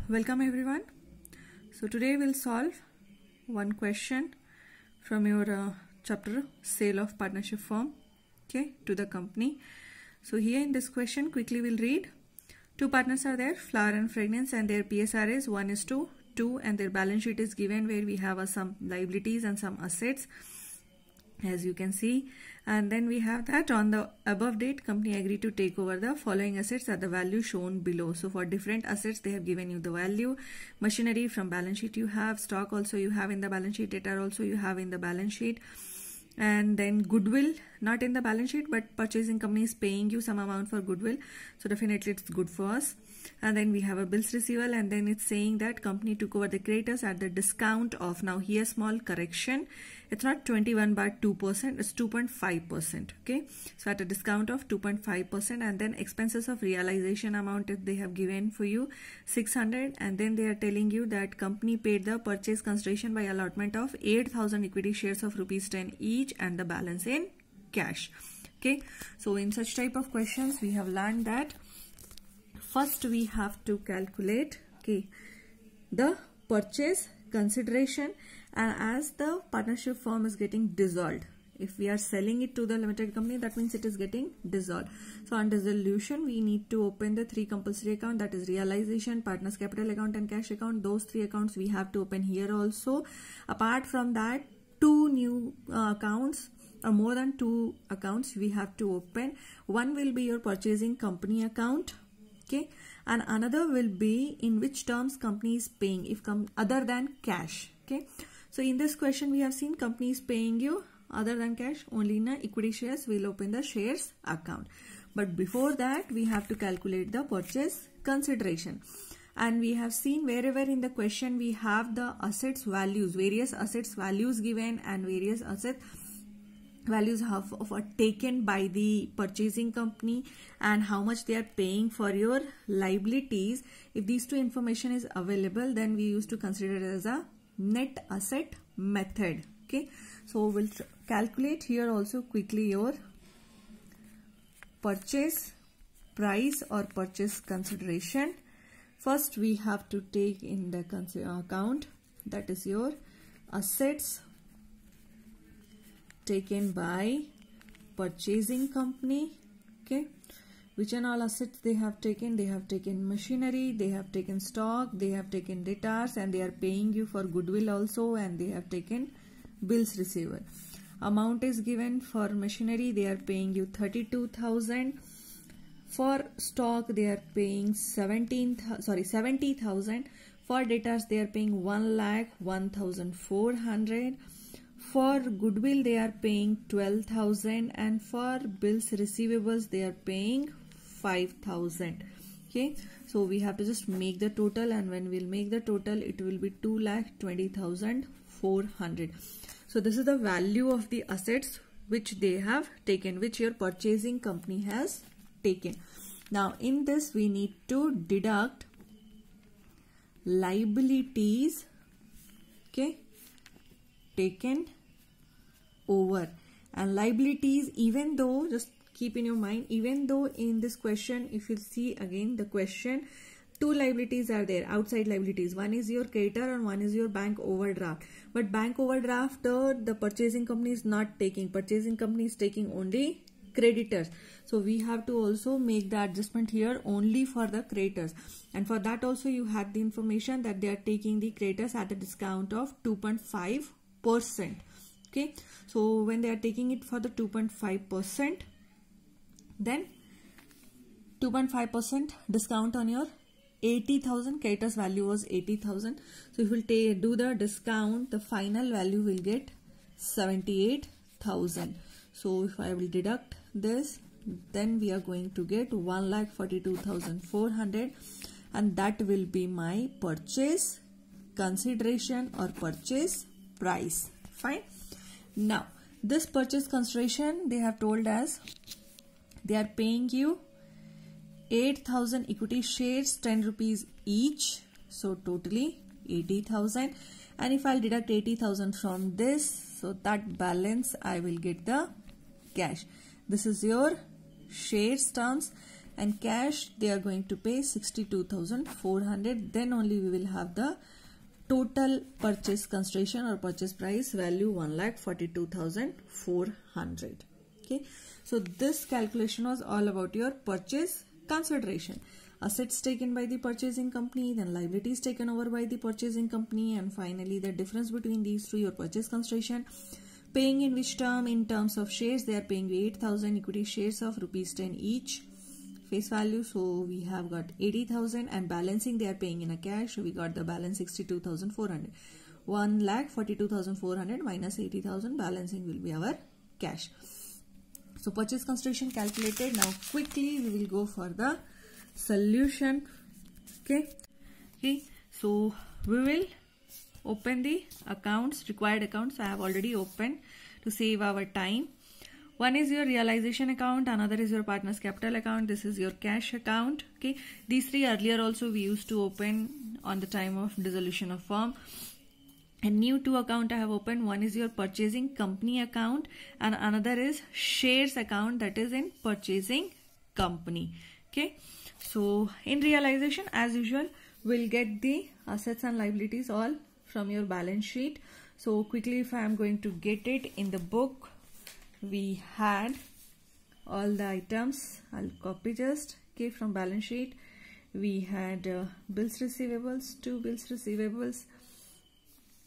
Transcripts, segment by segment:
Welcome everyone. So today we'll solve one question from your chapter sale of partnership firm to the company. So here in this question quickly we'll read. Two partners are there, Flower and Fragrance, and their PSR is 1:2 and their balance sheet is given where we have some liabilities and some assets, as you can see, and then we have that on the above date company agreed to take over the following assets at the value shown below. So for different assets they have given you the value. Machinery from balance sheet you have, stock also you have in the balance sheet, debtor also you have in the balance sheet, and then goodwill not in the balance sheet but purchasing company is paying you some amount for goodwill, so definitely it's good for us. And then we have a bills receivable, and then it's saying that company took over the creditors at the discount of, now here small correction, it's not 21 but 2%, it's 2.5%. okay, so at a discount of 2.5%, and then expenses of realization amount they have given for you 600, and then they are telling you that company paid the purchase consideration by allotment of 8,000 equity shares of rupees 10 each and the balance in cash. Okay, so in such type of questions we have learned that first we have to calculate the purchase consideration, and as the partnership firm is getting dissolved, if we are selling it to the limited company, that means it is getting dissolved. So on dissolution we need to open the three compulsory account, that is realization, partners capital account and cash account. Those three accounts we have to open here also. Apart from that, two new accounts or more than two accounts we have to open. One will be your purchasing company account, and another will be in which terms company is paying, if other than cash. So in this question we have seen company is paying you other than cash, only in equity shares we'll open the shares account. But before that we have to calculate the purchase consideration, and we have seen wherever in the question we have the assets values, various assets values given and various asset values are taken by the purchasing company and how much they are paying for your liabilities. If these two information is available, then we used to consider it as a net asset method. So we'll calculate here also quickly your purchase price or purchase consideration. First we have to take in the account, that is your assets taken by purchasing company. Which and all assets they have taken? They have taken machinery, they have taken stock, they have taken debtors, and they are paying you for goodwill also, and they have taken bills receivable. Amount is given for machinery, they are paying you 32,000. For stock they are paying 70,000. For debtors they are paying 1,01,400. For goodwill they are paying 12,000, and for bills receivables they are paying 5,000. So we have to just make the total, and when we'll make the total it will be 2,20,400. So this is the value of the assets which they have taken, which your purchasing company has taken. Now in this we need to deduct liabilities taken over, and liabilities, even though, just keep in your mind, even though in this question if you see again the question, two liabilities are there, outside liabilities. One is your creditor and one is your bank overdraft. But bank overdraft the purchasing company is not taking. Purchasing company is taking only creditors. So we have to also make the adjustment here only for the creditors, and for that also you had the information that they are taking the creditors at a discount of 2.5%. So when they are taking it for the 2.5%, then 2.5% discount on your 80,000, creditors value was 80,000. So if we'll do the discount, the final value will get 78,000. So if I will deduct this, then we are going to get 1,42,400, and that will be my purchase consideration or purchase price. Fine. Now this purchase consideration they have told us they are paying you 8,000 equity shares, 10 rupees each, so totally 80,000. And if I'll deduct 80,000 from this, so that balance I will get the cash. This is your shares terms. and cash they are going to pay 62,400. Then only we will have the total purchase consideration or purchase price value 1,42,400. Okay, so this calculation was all about your purchase consideration. Assets taken by the purchasing company, then liabilities taken over by the purchasing company, and finally the difference between these two, your purchase consideration. Paying in which term? In terms of shares, they are paying 8,000 equity shares of ₹10 each face value. So we have got 80,000, and balancing they are paying in a cash. So we got the balance 62,400. 1,42,400 minus 80,000, balancing will be our cash. So purchase consideration calculated. Now quickly we will go for the solution. Okay, so we will open the accounts, required accounts. I have already opened to save our time. One is your realization account, another is your partner's capital account, this is your cash account. Okay, these three earlier also we used to open on the time of dissolution of firm. A new two account I have opened. One is your purchasing company account and another is shares account, that is in purchasing company. Okay, so in realization, as usual, we'll get the assets and liabilities all from your balance sheet. So quickly, if I am going to get it in the book, we had all the items. I'll copy just. Okay, from balance sheet we had bills receivables, 2 bills receivables,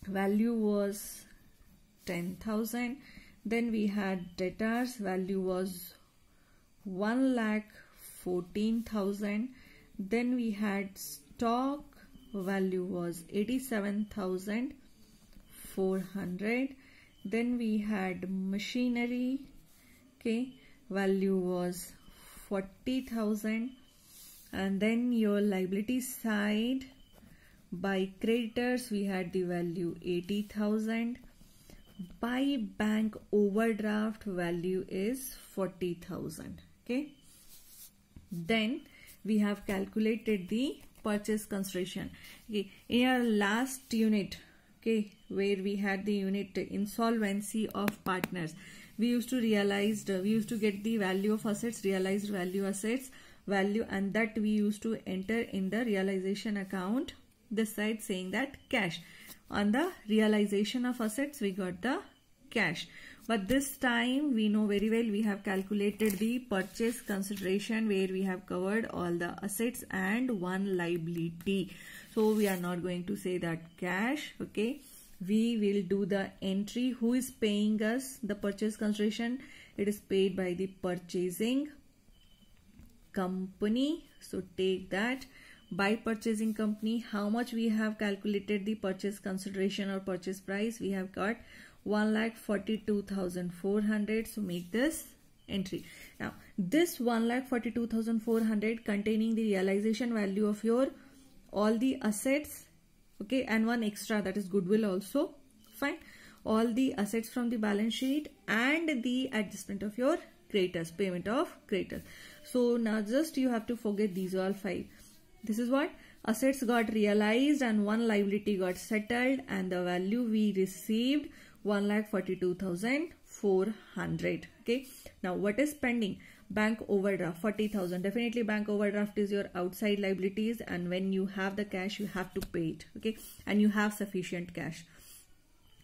value was 10,000. Then we had debtors, value was 1,14,000. Then we had stock, value was 87,400. Then we had machinery, okay, value was 40,000. And then your liability side, by creditors we had the value 80,000. By bank overdraft value is 40,000. Okay, then we have calculated the purchase consideration. Okay, in our last unit, okay, where we had the unit insolvency of partners, we used to get the value of assets, realized value assets value, and that we used to enter in the realization account, this side saying that cash. On the realization of assets we got the cash, but this time we know very well we have calculated the purchase consideration where we have covered all the assets and one liability. So we are not going to say that cash. Okay, we will do the entry. Who is paying us the purchase consideration? It is paid by the purchasing company. So take that. By purchasing company, how much we have calculated the purchase consideration or purchase price? We have got 1,42,400. So make this entry. Now this 1,42,400 containing the realization value of your all the assets, okay, and one extra, that is goodwill also. Fine, all the assets from the balance sheet and the adjustment of your creditors, payment of creditors. So now just you have to forget these all 5. This is what assets got realized and one liability got settled, and the value we received 1,42,400. Okay, now what is pending? Bank overdraft 40,000. Definitely bank overdraft is your outside liabilities, and when you have the cash you have to pay it. Okay, and you have sufficient cash,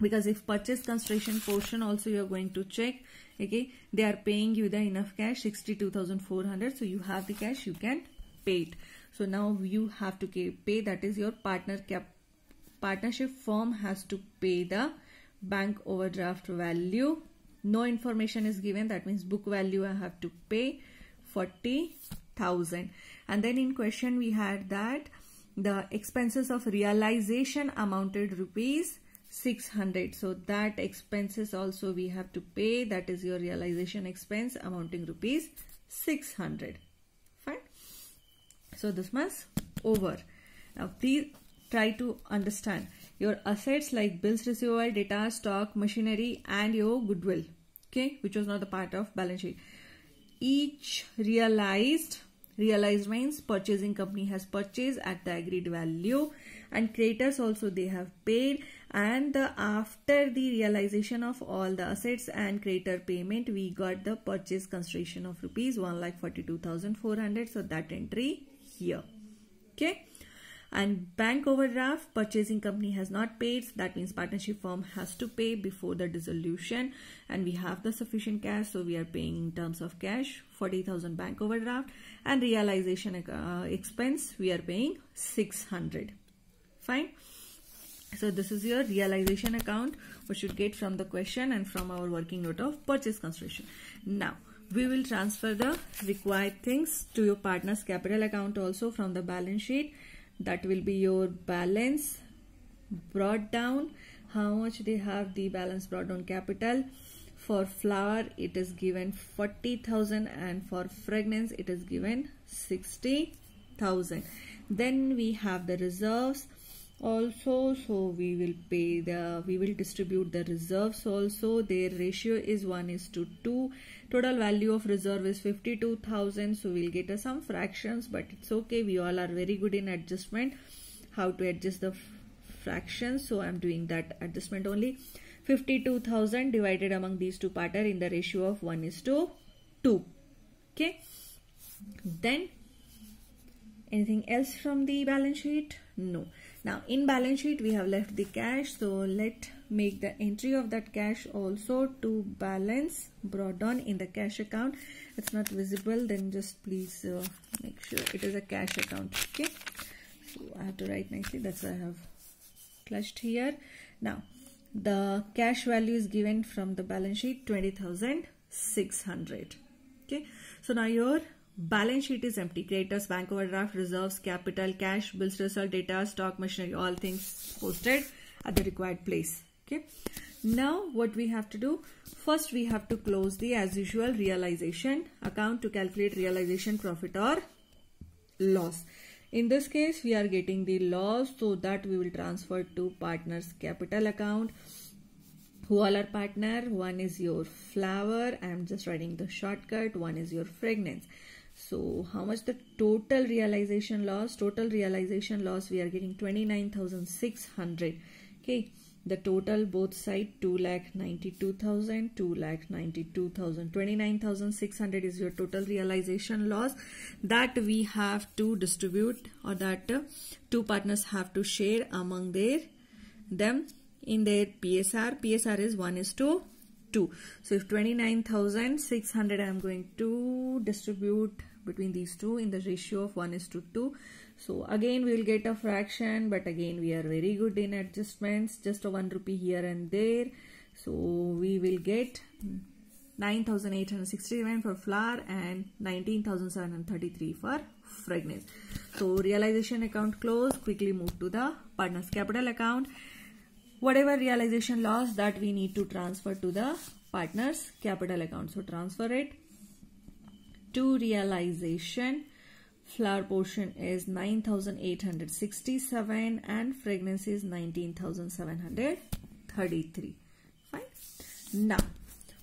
because if purchase consideration portion also you are going to check, okay, they are paying you the enough cash 62,400. so you have the cash, you can pay it. So now you have to pay, that is your partnership firm has to pay the bank overdraft value. No information is given, that means book value I have to pay 40,000. And then in question we had that the expenses of realization amounted ₹600. So that expenses also we have to pay, that is your realization expense amounting ₹600. Fine. So this much over. Now please try to understand your assets like bills receivable, data, stock, machinery and your goodwill, okay, which was not the part of balance sheet. Each realized Realized means purchasing company has purchased at the agreed value, and creditors also they have paid, and after the realization of all the assets and creditor payment, we got the purchase consideration of rupees 1,42,400. So that entry here. Okay. And bank overdraft, purchasing company has not paid. That means partnership firm has to pay before the dissolution, and we have the sufficient cash, so we are paying in terms of cash 40,000 bank overdraft, and realization expense we are paying 600. Fine. So this is your realization account, which you get from the question and from our working note of purchase consideration. Now we will transfer the required things to your partner's capital account also from the balance sheet. That will be your balance brought down, how much they have the balance brought down capital. For flour it is given 40,000, and for fragrance it is given 60,000. Then we have the reserves also, so we will distribute the reserves also. Their ratio is 1:2. Total value of reserve is 52,000, so we'll get some fractions, but it's okay, we all are very good in adjustment, how to adjust the fractions, so I'm doing that adjustment only. 52,000 divided among these two partners in the ratio of 1:2. Okay. Then anything else from the balance sheet? No. Now in balance sheet we have left the cash, so let make the entry of that cash also to balance brought down in the cash account. It's not visible, then just please make sure it is a cash account. Okay, so I have to write nicely, that's why I have clutched here. Now the cash value is given from the balance sheet 20,600. Okay, so now your balance sheet is empty. Creditors, bank overdraft, reserves, capital, cash, bills, result, data, stock, machinery, all things posted at the required place. Okay. Now what we have to do? First we have to close the as usual realization account to calculate realization profit or loss. In this case we are getting the loss, so that we will transfer to partner's capital account. Who all are partner? One is your flour, I am just writing the shortcut. One is your fragrance. So how much the total realization loss? Total realization loss we are getting 29,600. Okay, the total both side 2,92,000, 2,92,000. 29,600 is your total realization loss that we have to distribute, or that two partners have to share among them in their PSR. PSR is 1:2. So if 29,600 I am going to distribute between these two in the ratio of 1:2. So again we will get a fraction, but again we are very good in adjustments, just a 1 rupee here and there. So we will get 9,867 for flour and 19,733 for fragrance. So realization account closed. Quickly move to the partner's capital account. Whatever realization loss that we need to transfer to the partner's capital account. So transfer it to realization. Flour portion is 9,867 and fragrance is 19,733. Fine. Now,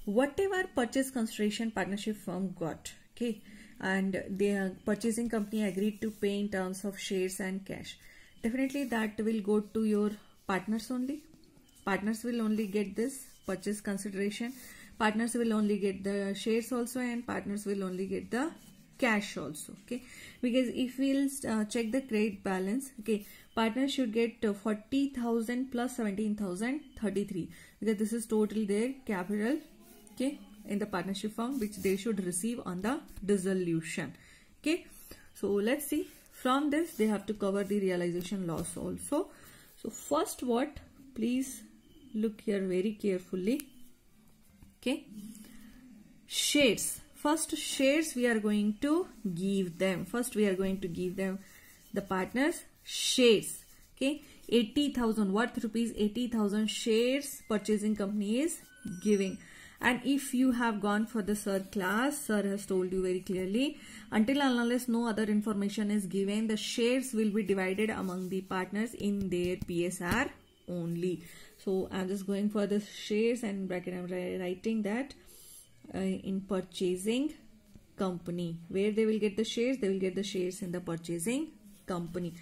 whatever purchase consideration partnership firm got, okay, and the purchasing company agreed to pay in terms of shares and cash, definitely that will go to your partners only. Partners will only get this purchase consideration. Partners will only get the shares also, and partners will only get the cash also. Okay, because if we'll check the credit balance, okay, partners should get 40,000 plus 17,033, because this is total their capital, okay, in the partnership firm, which they should receive on the dissolution. Okay, so let's see. From this they have to cover the realization loss also. So first, what, please look here very carefully. Okay, shares. First, shares we are going to give them. First we are going to give them, the partners, shares. Okay, 80,000 worth rupees 80,000 shares purchasing company is giving. And if you have gone for the SIR class, sir has told you very clearly, until unless no other information is given, the shares will be divided among the partners in their PSR only. So I'm just going for the shares, and bracket I'm writing that in purchasing company. Where they will get the shares? They will get the shares in the purchasing company.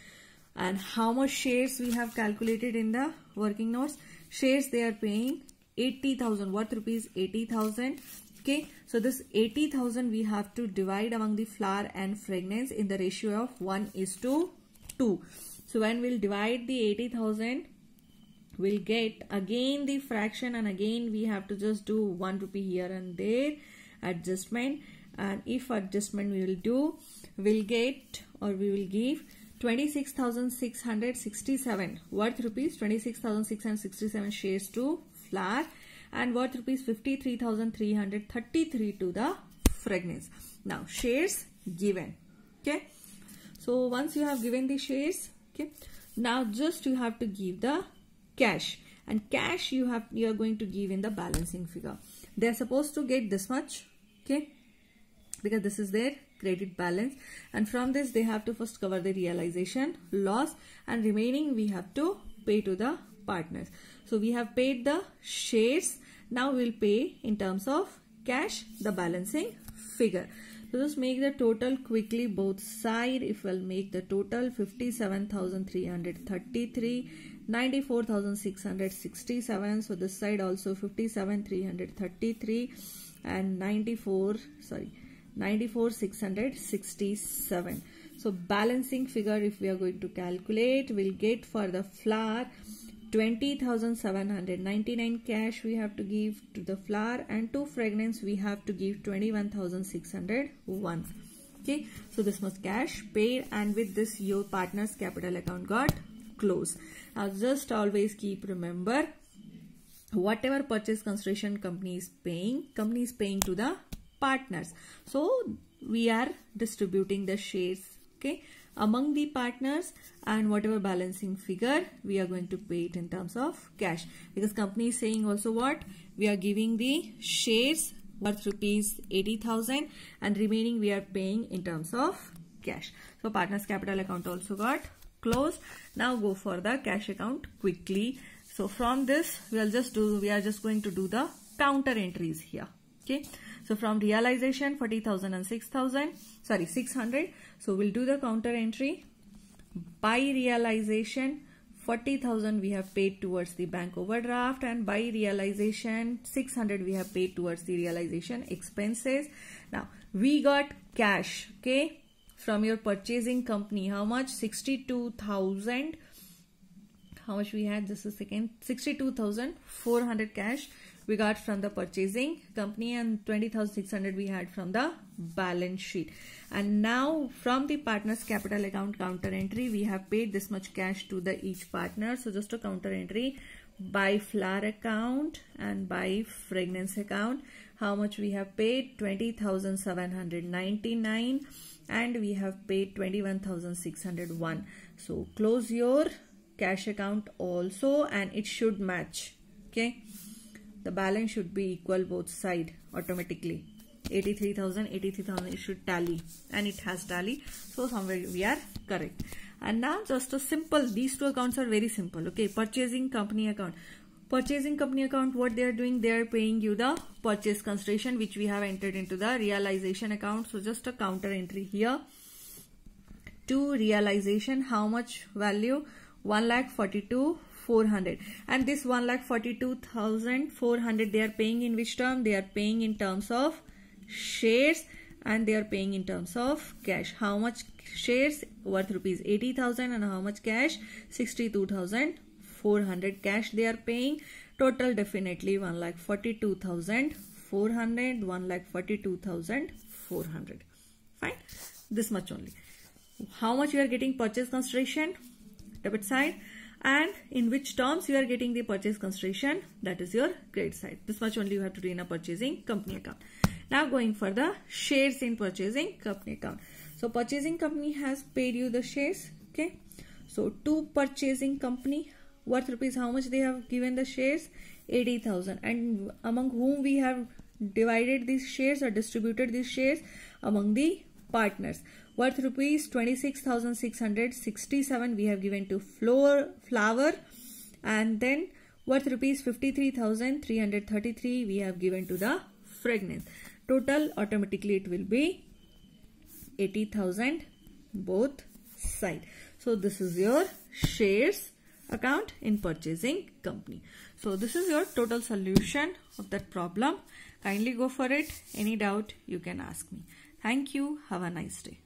And how much shares we have calculated in the working notes? Shares they are paying 80,000, worth rupees 80,000. Okay, so this 80,000 we have to divide among the flour and fragrance in the ratio of 1:2. So when we'll divide the 80,000, we'll get again the fraction, and again we have to just do 1 rupee here and there adjustment. And if adjustment we will do, we'll get, or we will give 26,667 worth rupees 26,667 shares to flour, and worth rupees 53,333 to the fragrance. Now shares given. Okay, so once you have given the shares, okay, now just you have to give the cash, and cash you are going to give in the balancing figure. They are supposed to get this much, okay, because this is their credit balance, and from this they have to first cover the realization loss, and remaining we have to pay to the partners. So we have paid the shares. Now we'll pay in terms of cash the balancing figure. So just make the total quickly both side. If we'll make the total 57,333, 94,667. So this side also 57,333 and 94,667. So balancing figure, if we are going to calculate, we'll get for the flour 20,799 cash we have to give to the flour, and to fragrance we have to give 21,601. Okay, so this much cash paid, and with this your partner's capital account got closed. Now just always keep remember, whatever purchase consideration company is paying to the partners. So we are distributing the shares, okay, among the partners, and whatever balancing figure we are going to pay it in terms of cash, because company is saying also what we are giving the shares worth rupees 80,000, and remaining we are paying in terms of cash. So partners capital account also got closed. Now go for the cash account quickly. So from this we are just going to do the counter entries here. Okay, so from realization 40,000 and 600. So we'll do the counter entry. By realization 40,000 we have paid towards the bank overdraft, and by realization 600 we have paid towards the realization expenses. Now we got cash, okay, from your purchasing company. How much? 62,000. How much we had? Just a second. 62,400 cash we got from the purchasing company, and 20,600 we had from the balance sheet. And now from the partners capital account counter entry, we have paid this much cash to the each partner. So just a counter entry by flour account and by fragrance account. How much we have paid? 20,799, and we have paid 21,601. So close your cash account also, and it should match. Okay, the balance should be equal both side automatically. 83,000, it should tally, and it has tally. So somewhere we are correct. And now just a simple, these two accounts are very simple. Okay, purchasing company account. Purchasing company account, what they are doing, they are paying you the purchase consideration which we have entered into the realization account. So just a counter entry here to realization. How much value? 1,42,400, and this 1,42,400 they are paying in which term? They are paying in terms of shares, and they are paying in terms of cash. How much shares? Worth rupees 80,000, and how much cash? 62,400 cash they are paying. Total definitely 1,42,400, 1,42,400. Fine, this much only. How much you are getting purchase consideration? Debit side. And in which terms you are getting the purchase consideration? That is your credit side. This much only you have to do in a purchasing company account. Now going for the shares in purchasing company account. So purchasing company has paid you the shares. Okay, so to purchasing company, worth rupees, how much they have given the shares? 80,000. And among whom we have divided these shares or distributed these shares? Among the partners. Worth rupees 26,667 we have given to flour, and then worth rupees 53,333 we have given to the fragrance. Total automatically it will be 80,000 both side. So this is your shares account in purchasing company. So this is your total solution of that problem. Kindly go for it. Any doubt you can ask me. Thank you. Have a nice day.